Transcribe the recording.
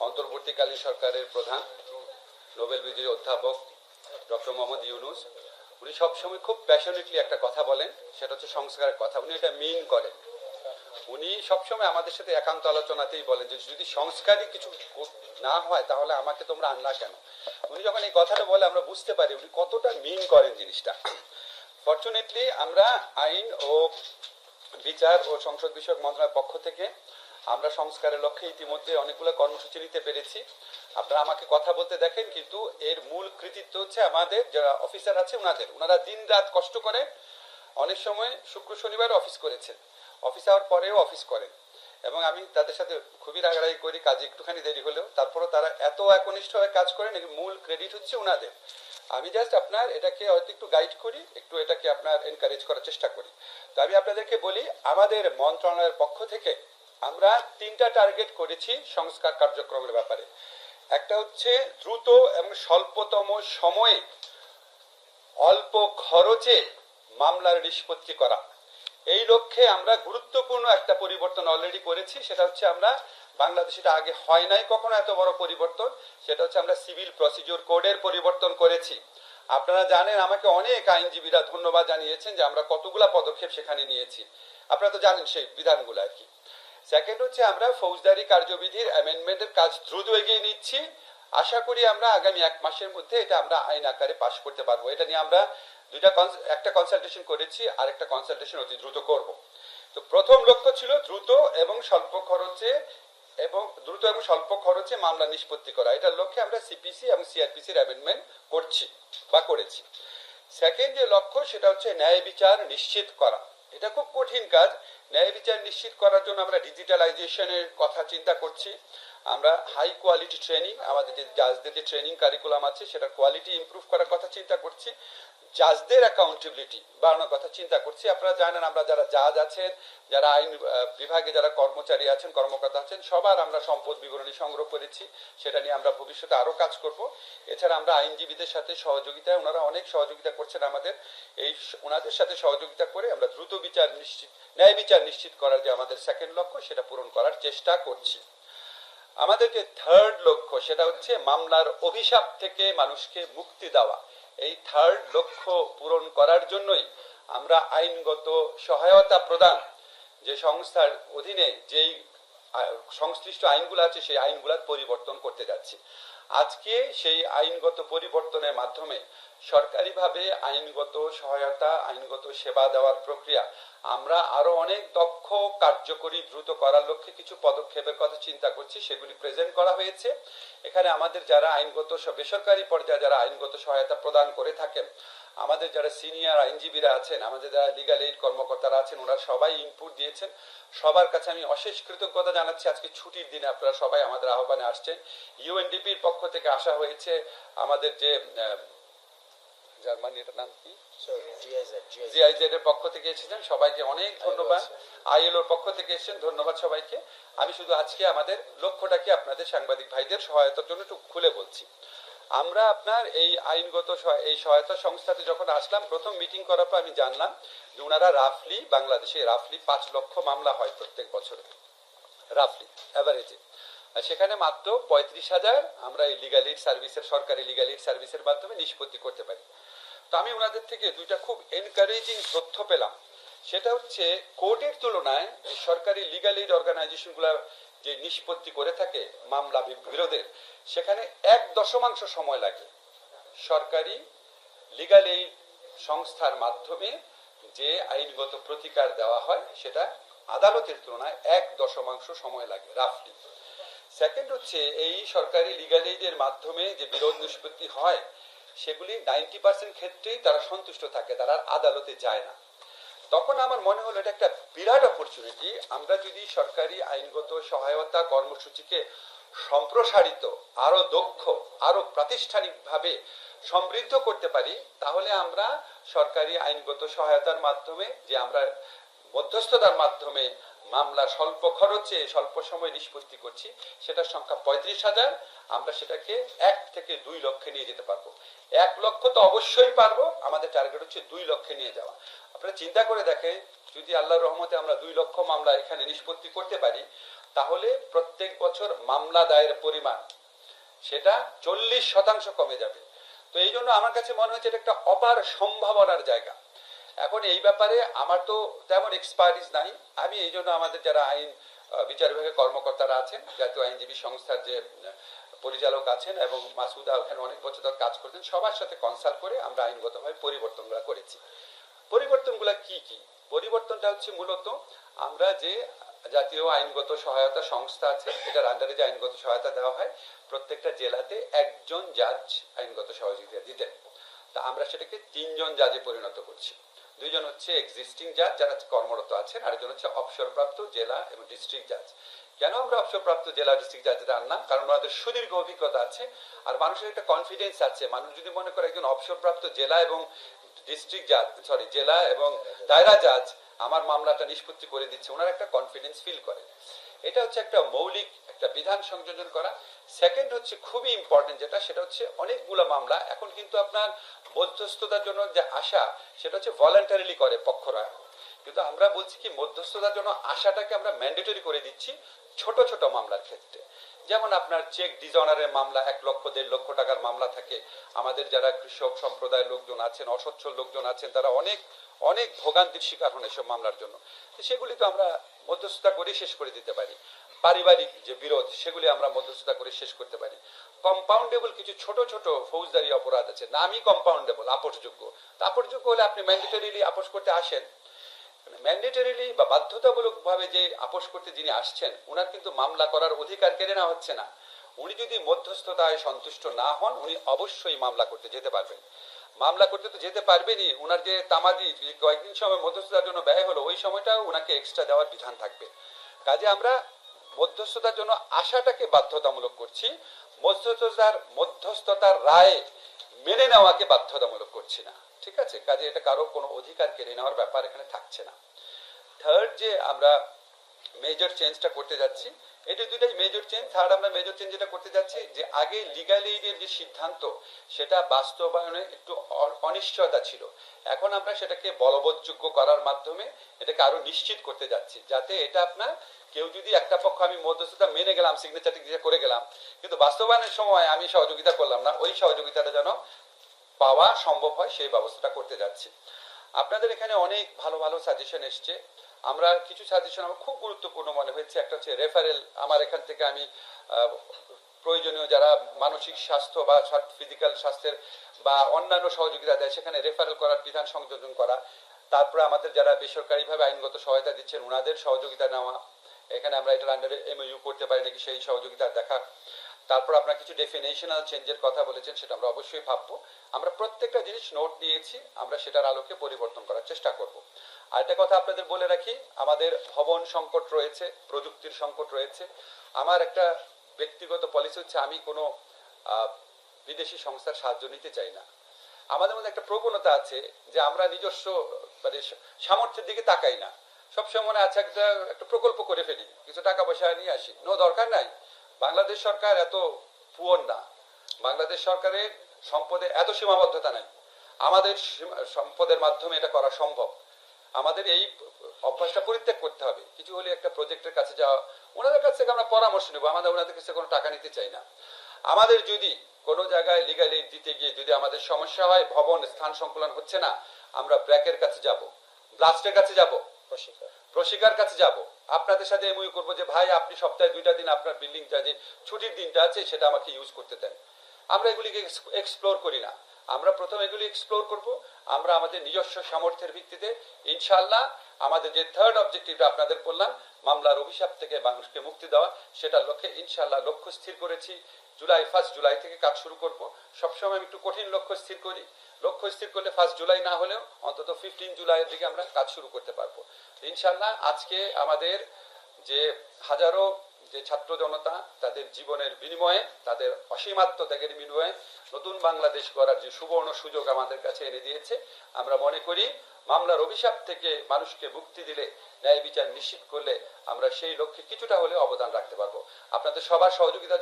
অন্তর্বর্তীকালীন সরকারের প্রধান নোবেল বিজয়ী অধ্যাপক ডক্টর মোহাম্মদ ইউনূস উনি সবসময় খুব প্যাশনেটলি একটা কথা বলেন, সেটা হচ্ছে সংস্কারের কথা। উনি এটা মিন করেন। উনি সবসময় আমাদের সাথে একান্ত আলোচনাতেই বলেন যে যদি সংস্কারই কিছু না হয় তাহলে আমাকে তোমরা আনলা কেন। উনি যখন এই কথাটা বলে আমরা বুঝতে পারি উনি কতটা মিন করেন জিনিসটা। ফরচুনেটলি আমরা আইন ও বিচার ও সংসদ বিষয়ক মন্ত্রণালয়ের পক্ষ থেকে আমরা সংস্কারের লক্ষ্যে ইতিমধ্যে অনেকগুলো কর্মসূচি নিতে পেরেছি। আপনারা আমাকে কথা বলতে দেখেন, কিন্তু এর মূল কৃতিত্ব হচ্ছে আমাদের যারা অফিসার আছে ওনারা দিন রাত কষ্ট করেন। অনেক সময় শুক্র শনিবার অফিস করেছেন, অফিস আওয়ার পরেও অফিস করেন, এবং আমি তাদের সাথে খুবই রাগারাগি করি কাজে একটুখানি দেরি হলেও, তারপরও তারা এত একনিষ্ঠভাবে কাজ করেন। মূল ক্রেডিট হচ্ছে ওনাদের। আমি জাস্ট আপনার এটাকে হয়তো একটু গাইড করি, একটু এটাকে আপনার এনকারেজ করার চেষ্টা করি। তো আমি আপনাদেরকে বলি, আমাদের মন্ত্রণালয়ের পক্ষ থেকে আমরা 3টা টার্গেট করেছি সংস্কার কার্যক্রমের ব্যাপারে। একটা হচ্ছে দ্রুত এবং স্বল্পতম সময়ে অল্প খরচে মামলার নিষ্পত্তি করা। এই লক্ষ্যে আমরা গুরুত্বপূর্ণ একটা পরিবর্তন অলরেডি করেছি। সেটা হচ্ছে আমরা বাংলাদেশে এটা আগে হয় নাই কখনো এত বড় পরিবর্তন, সেটা হচ্ছে আমরা সিভিল প্রসিডিউর কোডের পরিবর্তন করেছি। আপনারা জানেন, আমাকে অনেক আইনজীবীরা ধন্যবাদ জানিয়েছেন যে আমরা কতগুলা পদক্ষেপ সেখানে নিয়েছি। আপনারা তো জানেন সেই বিধানগুলো আর কি। সেকেন্ড হচ্ছে আমরা ফৌজদারি কার্যবিধির অ্যামেন্ডমেন্টের কাজ দ্রুত এগিয়ে নিচ্ছি। আশা করি আমরা আগামী 1 মাসের মধ্যে এটা আমরা আইন আকারে পাশ করতে পারবো। এটা নিয়ে আমরা একটা কনসালটেশন করেছি, আর একটা কনসালটেশন অতি দ্রুত করব। তো প্রথম লক্ষ্য ছিল দ্রুত এবং স্বল্প খরচে মামলা নিষ্পত্তি করা। এটার লক্ষ্যে আমরা সিপিসি এবং সিআরপিসির অ্যামেন্ডমেন্ট করেছি। সেকেন্ড যে লক্ষ্য সেটা হচ্ছে ন্যায় বিচার নিশ্চিত করা। এটা খুব কঠিন কাজ। ন্যায় বিচার নিশ্চিত করার জন্য আমরা ডিজিটালাইজেশনের কথা চিন্তা করছি। আমরা হাই কোয়ালিটি ট্রেনিং, আমাদের যে জাজদের যে ট্রেনিং কারিকুলাম আছে সেটার কোয়ালিটি ইমপ্রুভ করার কথা চিন্তা করছি। জাজদের অ্যাকাউন্টেবিলিটি বাড়ানোর কথা চিন্তা করছি। আপনারা জানেন, আমরা যারা জাজ আছেন, যারা আইন বিভাগে যারা কর্মচারী আছেন, কর্মকর্তা আছেন, সবার আমরা সম্পদ বিবরণী সংগ্রহ করেছি। সেটা নিয়ে আমরা ভবিষ্যতে আরো কাজ করব। এছাড়া আমরা আইনজীবীদের সাথে সহযোগিতায়, ওনারা অনেক সহযোগিতা করছেন আমাদের, ওনাদের সাথে সহযোগিতা করে আমরা দ্রুত ন্যায় বিচার নিশ্চিত করার যে আমাদের সেকেন্ড লক্ষ্য সেটা পূরণ করার চেষ্টা করছি। আমাদের যে থার্ড লক্ষ্য সেটা হচ্ছে মামলার অভিশাপ থেকে মানুষকে মুক্তি দেওয়া। এই থার্ড লক্ষ্য পূরণ করার জন্যই আমরা আইনগত সহায়তা প্রদান যে সংস্থার অধীনে যেই সংশ্লিষ্ট আইনগুলো আছে সেই আইনগুলোর পরিবর্তন করতে যাচ্ছি। আজকে সেই আইনগত পরিবর্তনের মাধ্যমে সরকারিভাবে আইনগত সহায়তা, আইনগত সেবা দেওয়ার প্রক্রিয়া আমরা আরো অনেক দক্ষ, কার্যকরী, দ্রুত করার লক্ষ্যে কিছু পদক্ষেপের কথা চিন্তা করছি। সেগুলি প্রেজেন্ট করা হয়েছে। এখানে আমাদের যারা আইনগত বেসরকারি পর্যায়ে যারা আইনগত সহায়তা প্রদান করে থাকেন, আমাদের যারা সিনিয়র আইনজীবীরা আছেন, আমাদের যারা লিগ্যাল এইড কর্মকর্তারা আছেন, ওনারা সবাই ইনপুট দিয়েছেন। সবার কাছে আমি অশেষ কৃতজ্ঞতা জানাচ্ছি। আজকে ছুটির দিনে আপনারা সবাই আমাদের আহ্বানে আসছেন। ইউএনডিপির পক্ষ থেকে আসা হয়েছে, আমাদের যে জার্মানি, এটার নাম কি, জিআইজেড এর পক্ষ থেকে এসেছেন, সবাইকে অনেক ধন্যবাদ। আইএলওর পক্ষ থেকে এসেছেন, ধন্যবাদ সবাইকে। আমি শুধু আজকে আমাদের লক্ষ্যটাকে আপনাদের সাংবাদিক ভাইদের সহায়তার জন্য একটু খুলে বলছি। আমরা আপনার এই আইনগত এই সহায়তা সংস্থাতে যখন আসলাম, প্রথম মিটিং করার পর আমি জানলাম যে ওনারা বাংলাদেশে 5 লক্ষ মামলা হয় প্রত্যেক বছরে, অ্যাভারেজে। সেখানে মাত্র 35,000 আমরা এই লিগ্যাল এইড সার্ভিসের, সরকারি লিগ্যাল এইড সার্ভিসের মাধ্যমে নিষ্পত্তি করতে পারি। তো আমি ওনাদের থেকে 2টা খুব এনকারেজিং তথ্য পেলাম। সেটা হচ্ছে কোর্টের তুলনায় সরকারি লিগ্যাল এইড অর্গানাইজেশনগুলো যে নিষ্পত্তি করে থাকে মামলা বিরোধের, সেখানে 1 সময় লাগে। সরকারি লিগ্যাল এইড সংস্থার মাধ্যমে যে আইনগত প্রতিকার দেওয়া হয় সেটা আদালতের তুলনায় 1 সময় লাগে রাফলি। সেকেন্ড হচ্ছে এই সরকারি লিগ্যাল এইডের মাধ্যমে যে বিরোধ নিষ্পত্তি হয় সেগুলি 90% ক্ষেত্রেই তারা সন্তুষ্ট থাকে, তারা আদালতে যায় না। তখন আমার মনে হলো এটা একটা বিরাট অপরচুনিটি। আমরা যদি সরকারি আইনগত সহায়তা কর্মসূচিকে সম্প্রসারিত, আরো দক্ষ, আরো প্রাতিষ্ঠানিকভাবে সমৃদ্ধ করতে পারি, তাহলে আমরা সরকারি আইনগত সহায়তার মাধ্যমে যে আমরা মধ্যস্থতার মাধ্যমে মামলা স্বল্প খরচে স্বল্প সময় নিষ্পত্তি করছি, সেটার সংখ্যা 35,000। আমরা সেটাকে 1 থেকে 2 লক্ষে নিয়ে যেতে পারবো। 1 লক্ষ তো অবশ্যই পারবো, আমাদের টার্গেট হচ্ছে 2 লক্ষে নিয়ে যাওয়া। আপনারা চিন্তা করে দেখেন, যদি আল্লাহর রহমতে আমরা 2 লক্ষ মামলা এখানে নিষ্পত্তি করতে পারি, তাহলে প্রত্যেক বছর মামলা দায়ের পরিমাণ সেটা 40% কমে যাবে। তো এই জন্য আমার কাছে মনে হচ্ছে এটা একটা অপার সম্ভাবনার জায়গা। এখন এই ব্যাপারে আমার তো তেমন এক্সপার্টিস নাই। আমি এই জন্য আমাদের যারা আইন বিচার বিভাগের কর্মকর্তারা আছেন, জাতীয় আইনজীবী সংস্থার যে পরিচালক আছেন এবং মাসুদা ওখানে অনেক বছর ধরে কাজ করতেন, সবার সাথে কনসাল্ট করে আমরা আইনগতভাবে পরিবর্তনগুলো করেছি। পরিবর্তনগুলো কি কি? পরিবর্তনটা হচ্ছে মূলত আমরা যে জাতীয় আইনগত সহায়তা সংস্থা আছে, এটার আন্ডারে যে আইনগত সহায়তা দেওয়া হয়, প্রত্যেকটা জেলাতে একজন জাজ আইনগত সহযোগিতা দিতেন। তা আমরা সেটাকে 3 জন জাজে পরিণত করছি। 2 জন হচ্ছে এক্সিস্টিং জাজ যারা কর্মরত আছেন, আরেকজন হচ্ছে অবসরপ্রাপ্ত জেলা এবং ডিস্ট্রিক্ট জাজ। কেন আমরা অবসরপ্রাপ্ত জেলা ডিস্ট্রিক্ট জাজের আনলাম? কারণ ওনাদের সুদীর্ঘ অভিজ্ঞতা আছে আর মানুষের একটা কনফিডেন্স আছে। মানুষ যদি মনে করে একজন অবসরপ্রাপ্ত জেলা এবং ডিস্ট্রিক্ট জাজ, সরি জেলা এবং দায়রা জাজ আমার মামলাটা নিষ্পত্তি করে দিচ্ছে, ওনার একটা কনফিডেন্স ফিল করে। এটা হচ্ছে একটা মৌলিক একটা বিধান সংযোজন করা। সেকেন্ড হচ্ছে খুবই ইম্পর্টেন্ট যেটা, সেটা হচ্ছে অনেকগুলো মামলা এখন কিন্তু আপনার মধ্যস্থতার জন্য যে আশা সেটা হচ্ছে ভলান্টারিলি করে পক্ষরা, কিন্তু আমরা বলছি কি মধ্যস্থতার জন্য আশাটাকে আমরা ম্যান্ডেটরি করে দিচ্ছি ছোট ছোট মামলার ক্ষেত্রে। যেমন আপনার চেক ডিজঅনারের মামলা 1 লক্ষ 1.5 লক্ষ টাকার মামলা থাকে। আমাদের যারা কৃষক সম্প্রদায়ের লোকজন আছেন, অসচ্ছল লোকজন আছেন, তারা অনেক অনেক ভোগান্তির শিকার হন এসব মামলার জন্য। সেগুলি তো আমরা মধ্যস্থতা করে শেষ করে দিতে পারি। পারিবারিক যে বিরোধ সেগুলি আমরা মধ্যস্থতা করে শেষ করতে পারি। কম্পাউন্ডেবল কিছু ছোট ছোট ফৌজদারি অপরাধ আছে, নামই কম্পাউন্ডেবল, আপোষযোগ্য। আপোষযোগ্য হলে আপনি ম্যান্ডেটরিলি আপোষ করতে আসেন, ম্যান্ডেটরিলি বা বাধ্যতামূলক ভাবে যে আপোষ করতে যিনি আসছেন ওনার কিন্তু মামলা করার অধিকার কেড়ে নেওয়া হচ্ছে না। উনি যদি মধ্যস্থতায় সন্তুষ্ট না হন উনি অবশ্যই মামলা করতে যেতে পারবেন। মামলা করতে তো যেতে পারবেনই, ওনার যে তামাদি কয়েকদিন সময় মধ্যস্থতার জন্য ব্যয় হলো ওই সময়টাও ওনাকে এক্সট্রা দেওয়ার বিধান থাকবে। কাজে আমরা মধ্যস্থতার জন্য আশাটাকে বাধ্যতামূলক করছি, মধ্যস্থতার রায় মেনে নেওয়াকে বাধ্যতামূলক করছি না। ঠিক আছে? কাজে এটা কারো কোনো অধিকার কেড়ে নেওয়ার ব্যাপার এখানে থাকছে না। থার্ড যে আমরা মেজর চেঞ্জটা করতে যাচ্ছি, এটা দুটাই মেজর চেঞ্জ। থার্ড আমরা মেজর চেঞ্জ যেটা করতে যাচ্ছি যে আগে লিগ্যাল এইডের যে সিদ্ধান্ত সেটা বাস্তবায়নে একটু অনিশ্চয়তা ছিল, এখন আমরা সেটাকে বলবৎযোগ্য করার মাধ্যমে এটাকে আরো নিশ্চিত করতে যাচ্ছি, যাতে এটা আপনার কেউ যদি একটা পক্ষ আমি মধ্যস্থতা মেনে গেলাম, সিগনেচার টিগনেচার করে গেলাম, কিন্তু বাস্তবায়নের সময় আমি সহযোগিতা করলাম না, ওই সহযোগিতাটা যেন পাওয়া সম্ভব হয় সেই ব্যবস্থাটা করতে যাচ্ছি। আপনাদের এখানে অনেক ভালো ভালো সাজেশন এসছে। আমরা কিছু সাজেশন আমার খুব গুরুত্বপূর্ণ মনে হয়েছে। একটা হচ্ছে রেফারেল, আমার এখান থেকে আমি প্রয়োজনীয় যারা মানসিক স্বাস্থ্য বা ফিজিক্যাল স্বাস্থ্যের বা অন্যান্য সহযোগিতা দেয় সেখানে রেফারেল করার বিধান সংযোজন করা। তারপরে আমাদের যারা বেসরকারিভাবে আইনগত সহায়তা দিচ্ছেন ওনাদের সহযোগিতা নেওয়া, এখানে আমরা এটার আন্ডারে এমইউ করতে পারি নাকি সেই সহযোগিতা দেখা। তারপর আপনারা কিছু ডেফিনেশনাল চেঞ্জের কথা বলেছেন, সেটা আমরা অবশ্যই ভাববো। আমরা প্রত্যেকটা জিনিস নোট নিয়েছি, আমরা সেটার আলোকে পরিবর্তন করার চেষ্টা করব। আরেকটা কথা আপনাদের বলে রাখি, আমাদের ভবন সংকট রয়েছে, প্রযুক্তির সংকট রয়েছে। আমার একটা ব্যক্তিগত পলিসি হচ্ছে আমি কোনো বিদেশি সংস্থার সাহায্য নিতে চাই না। আমাদের মধ্যে একটা প্রবণতা আছে যে আমরা নিজস্ব মানে সামর্থ্যের দিকে তাকাই না, সবসময় মনে আছে একটা প্রকল্প করে ফেলি, কিছু টাকা পয়সা নিয়ে আসি। নো, দরকার নাই। বাংলাদেশ সরকার এত পুয়ার না, বাংলাদেশ সরকারের সম্পদে এত সীমাবদ্ধতা নাই, আমাদের সম্পদের মাধ্যমে এটা করা সম্ভব। আমাদের এই অভ্যাসটা পরিত্যাগ করতে হবে। কিছু হলে একটা প্রজেক্টের কাছে যাওয়া, ওনাদের কাছ থেকে আমরা পরামর্শ নেব, আমাদের ওনাদের কাছে কোনো টাকা নিতে চাই না। আমাদের যদি কোনো জায়গায় লিগাল এইড দিতে গিয়ে যদি আমাদের সমস্যা হয়, ভবন স্থান সংকুলন হচ্ছে না, আমরা ব্র্যাকের কাছে যাব, ব্লাস্টের কাছে যাব, প্রশিকার কাছে যাব, আপনাদের সাথে এমওইউ করবো যে ভাই আপনি সপ্তাহে 2টা দিন আপনার বিল্ডিংটা যে ছুটির দিনটা আছে সেটা আমাকে ইউজ করতে দেন। আমরা এগুলিকে এক্সপ্লোর করি না, আমরা প্রথম এগুলি এক্সপ্লোর করব। আমরা আমাদের নিজস্ব সামর্থ্যের ভিত্তিতে ইনশাআল্লাহ আমাদের যে থার্ড অবজেক্টিভটা আপনাদের বললাম, মামলার অভিশাপ থেকে মানুষকে মুক্তি দেওয়া, সেটার লক্ষ্যে ইনশাআল্লাহ লক্ষ্য স্থির করেছি। 1 জুলাই থেকে কাজ শুরু করব। সবসময় আমি একটু কঠিন লক্ষ্য স্থির করি, লক্ষ্য স্থির করলে 1 জুলাই না হলেও অন্তত 15 জুলাইয়ের দিকে আমরা কাজ শুরু করতে পারবো ইনশাআল্লাহ। আজকে আমাদের যে হাজারো যে ছাত্র জনতা তাদের জীবনের বিনিময়ে, তাদের অসীম আত্মত্যাগের বিনিময়ে নতুন বাংলাদেশ গড়ার যে সুবর্ণ সুযোগ আমাদের কাছে এনে দিয়েছে, আমরা মনে করি মামলার অভিশাপ থেকে মানুষকে মুক্তি দিলে, ন্যায় বিচার নিশ্চিত করলে আমরা সেই লক্ষ্যে কিছুটা হলে অবদান রাখতে পারবো। আপনাদের সবার সহযোগিতা